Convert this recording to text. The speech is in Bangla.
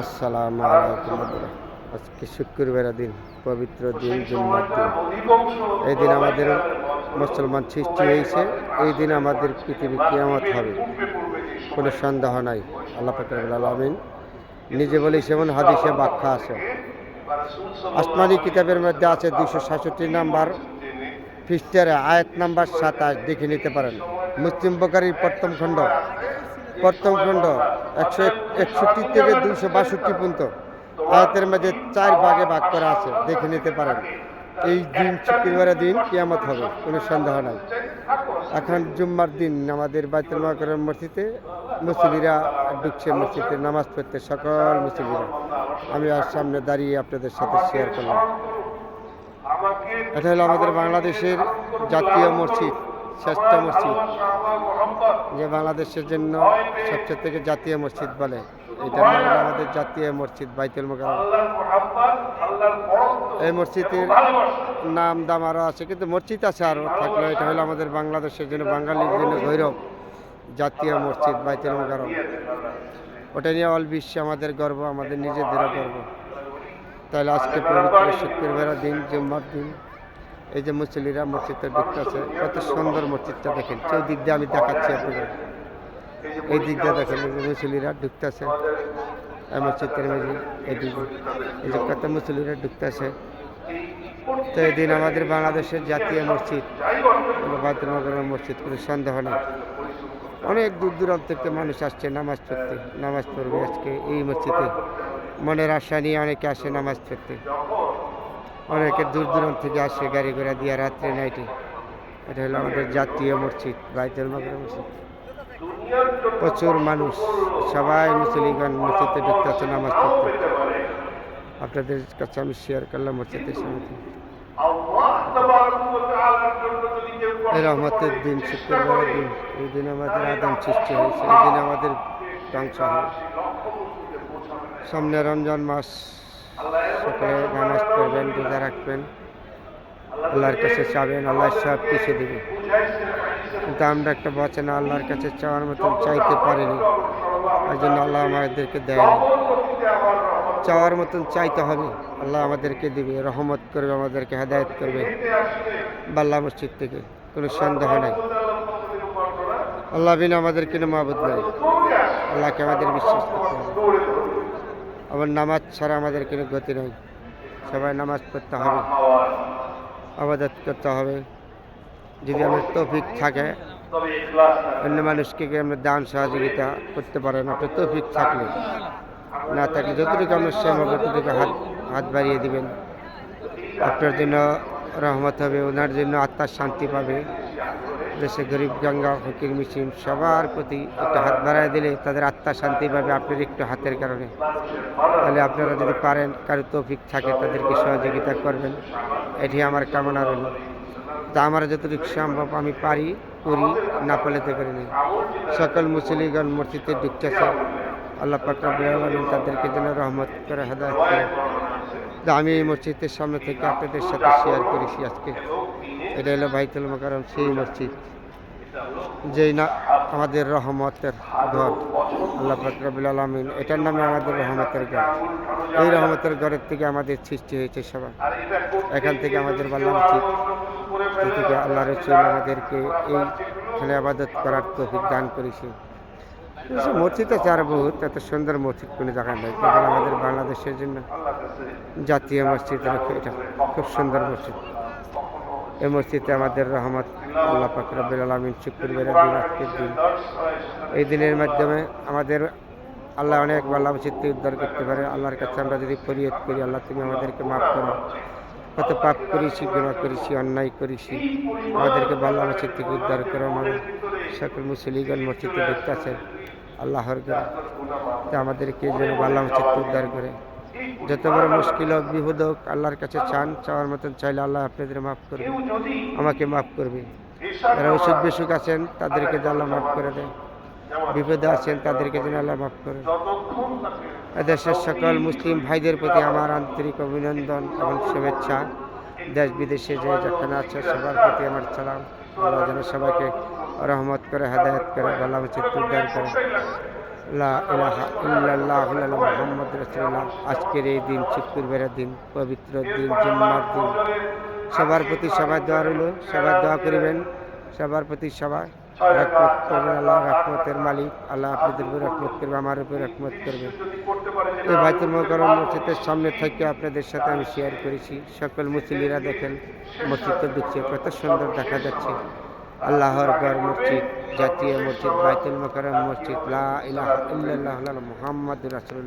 আসসালামু আলাইকুম বন্ধুরা। আজকে শুক্রবার দিন, পবিত্র দিন, জুম্মার দিন। এই দিন আমাদের মুসলমান সৃষ্টি হয়েছে। এই দিন আমাদের পৃথিবী কিয়ামত হবে, কোনো সন্দেহ নাই। আল্লাহ পাক রব্বুল আলামিন নিজে বলেছে, যেমন হাদিসে ব্যাখ্যা আছে। আসমানি কিতাবের মধ্যে আছে 266 নাম্বার পৃষ্ঠার আয়াত নাম্বার 27, দেখে নিতে পারেন। মুসলিম বুখারীর প্রথম খণ্ড 161 থেকে 262 পর্যন্ত আয়াতের মধ্যে 4 ভাগে ভাগ করা আছে, দেখে নিতে পারেন। এই দিন শুক্রবারের দিন কিয়ামত হবে, কোনো সন্দেহ নাই। এখন জুম্মার দিন আমাদের বাইতুল মুকাররম মসজিদে মুসল্লিরা ঢুকছে, মসজিদে নামাজ পড়তে সকল মুসল্লিরা। আমি আর সামনে দাঁড়িয়ে আপনাদের সাথে শেয়ার করলাম। এটা হলো আমাদের বাংলাদেশের জাতীয় মসজিদ, শ্রেষ্ঠ মসজিদ, যে বাংলাদেশের জন্য সবচেয়ে থেকে জাতীয় মসজিদ বলে। এটা হলো আমাদের জাতীয় মসজিদ বাইতুল মুকাররম। এই মসজিদের নাম দাম আরও আছে, কিন্তু মসজিদ আছে আরও থাকলেও এটা হলো আমাদের বাংলাদেশের জন্য, বাঙালির জন্য গৌরব, জাতীয় মসজিদ বাইতুল মুকাররম। ওটা নিয়ে অল বিশ্বে আমাদের গর্ব, আমাদের নিজেদেরও গর্ব। তাহলে আজকে পবিত্র শুক্রবারের দিন, জুম্মার দিন, এই যে মুসল্লিরা মসজিদে ঢুকতেছে, কত সুন্দর মসজিদটা দেখেন। চৌদিক দিয়ে আমি দেখাচ্ছি আপনাদের, এই দিক দিয়ে দেখেন মুসল্লিরা ঢুকতেছে এই মসজিদের মধ্যে। এইদিকে এই যে কত মুসল্লিরা ঢুকতেছে। তো এই দিন আমাদের বাংলাদেশের জাতীয় মসজিদ বাইতুল মুকাররম মসজিদ, কোনো সন্দেহ নেই। অনেক দূর দূরান্ত থেকে মানুষ আসছে নামাজ পড়তে, নামাজ পড়বে আজকে এই মসজিদে। মনের আশা নিয়ে অনেকে আসে নামাজ পড়তে, অনেকে দূর দূরান্ত থেকে আসে গাড়ি ঘোড়া দিয়ে রাত্রে নাইটে। এটা হলো আমাদের জাতীয় মসজিদ বাইতুল মুকাররম মসজিদ। প্রচুর মানুষ, সবাই মুসলিগণ মসজিদে ঢুকতে আছে নামাজ পড়তে। আপনাদের কাছে আমি শেয়ার করলাম মসজিদের সমিতি। এই রহমতের দিন, শুক্রবারের দিন, এই দিন আমাদের আদম সৃষ্টি হয়েছে, এই দিন আমাদের ধ্বংস হবে। সামনে রমজান মাস, সকালে নামাজ পড়বেন, রোজা রাখবেন, আল্লাহর কাছে চাবেন, আল্লাহ সব কিছু দেবে। কিন্তু আমরা একটা বচন আল্লাহর কাছে চাওয়ার মতন চাইতে পারিনি, এই জন্য আল্লাহ আমাদেরকে দেয়নি। চাওয়ার মতন চাইতে হবে, আল্লাহ আমাদেরকে দিবে, রহমত করবে, আমাদেরকে হেদায়েত করবে বাল্লা মসজিদ থেকে, কোনো সন্দেহ নাই। আল্লাহ বিনা আমাদের কোনো মাবুদ নাই, আল্লাহকে আমাদের বিশ্বাস করতে হবে। আবার নামাজ ছাড়া আমাদের কোনো গতি নাই। সবাই নামাজ পড়তে হবে, ইবাদত করতে হবে। যদি আমাদের তৌফিক থাকে, অন্য মানুষকে আমরা দান সহযোগিতা করতে পারেন, আপনার তৌফিক থাকলে। না থাকলে যতটুকু আপনার সম্ভব ততটুকু হাত বাড়িয়ে দিবেন। আপনার জন্য রহমত হবে, ওনার জন্য আত্মার শান্তি পাবে। দেশে গরিব গঙ্গা ফকির মিছিম সবার প্রতি একটু হাত বাড়ায় দিলে তাদের আত্মা শান্তি পাবে, আপনার একটু হাতের কারণে। তাহলে আপনারা যদি পারেন, কারো তৌফিক থাকে, তাদেরকে সহযোগিতা করবেন, এটি আমার কামনা রইল। তা আমার যতটুকু সম্ভব আমি পারি করি, না পারলে পারি না। সকল মুসলিগণ মসজিদে ঢুকতেছে, আল্লাহ পাক রব্বুল আলামিন তাদেরকে যেন রহমত করে, হেদায়েত করে। আমি এই মসজিদের সামনে থেকে আপনাদের সাথে শেয়ার করেছি আজকে। এটা হলো বাইতুল মুকাররম, সেই মসজিদ যেই না আমাদের রহমতের ঘর। আল্লাহ পাক রব্বুল আলামিন এটার নামে আমাদের রহমতের ঘর। এই রহমতের ঘরের থেকে আমাদের সৃষ্টি হয়েছে সবাই। এখান থেকে আমাদের বাল্লা উচিত, থেকে আল্লাহ রাসূল আমাদেরকে এইখানে ইবাদত করার তৌফিক দান করেছে। মসজিদ আছে আর বহুত, এত সুন্দর মসজিদ কোনো জায়গায় নেই। কিন্তু আমাদের বাংলাদেশের জন্য জাতীয় মসজিদ, এটা খুব সুন্দর মসজিদ। এই মসজিদে আমাদের রহমত আল্লাহ পাক রব্বুল আলামিন শুক্রবারের দিন, আজকের দিন, এই দিনের মাধ্যমে আমাদের আল্লাহ অনেক বাল্লা মসজিদকে উদ্ধার করতে পারে। আল্লাহর কাছে আমরা যদি ফরিয়াদ করি, আল্লাহ তুমি আমাদেরকে মাফ করো, কত পাপ করেছি, গুনাহ করেছি, অন্যায় করেছি, আমাদেরকে বাল্লা মসজিদ থেকে উদ্ধার করো। আমার সকল মুসলিগণ মসজিদে দেখতে আছে আল্লাহর ঘরে, তা আমাদেরকে যেন বাল্লা মসজিদ উদ্ধার করে। যত বড় মুশকিল হোক, বিপদ হোক, আল্লাহর কাছে চান, চাওয়ার মতন চাইলে আল্লাহ আপনাদের মাফ করবে, আমাকে মাফ করবে। যারা অসুখ বিসুখ আছেন তাদেরকে যেন আল্লাহ মাফ করে দেয়, বিপদে আছেন তাদেরকে যেন আল্লাহ মাফ করে। দেশের সকল মুসলিম ভাইদের প্রতি আমার আন্তরিক অভিনন্দন এবং শুভেচ্ছা। দেশ বিদেশে যে যেখানে আছে সবার প্রতি আমার সালাম। আল্লাহ যেন সবাইকে রহমত করে, হেদায়েত করে, বাল্লা মসজিদ উদ্ধার করে। লা ইলাহা ইল্লাল্লাহু মুহাম্মাদুর রাসূলুল্লাহ। আজকের এই দিন শুক্রবারের দিন, পবিত্র দিন, জুম্মার দিন। সবার প্রতি সবার দোয়া রইল, সবার দোয়া করিবেন, সবার প্রতি সবাই রহমত করবেন। আল্লাহ রহমতের মালিক, আল্লাহ আপনাদের উপর রহমত করবে, আমার উপর রহমত করবে। এই বাইতুল মুকাররম মসজিদের সামনে থেকে আপনাদের সাথে আমি শেয়ার করেছি। সকল মুসল্লিরা দেখেন মসজিদে ঢুকছে, কত সুন্দর দেখা যাচ্ছে। আল্লাহর ঘর মসজিদ, জাতীয় মসজিদ, বাইতুল মুকাররম মসজিদ, লা ইলাহা ইল্লাল্লাহু মুহাম্মাদুর রাসূলুল্লাহ।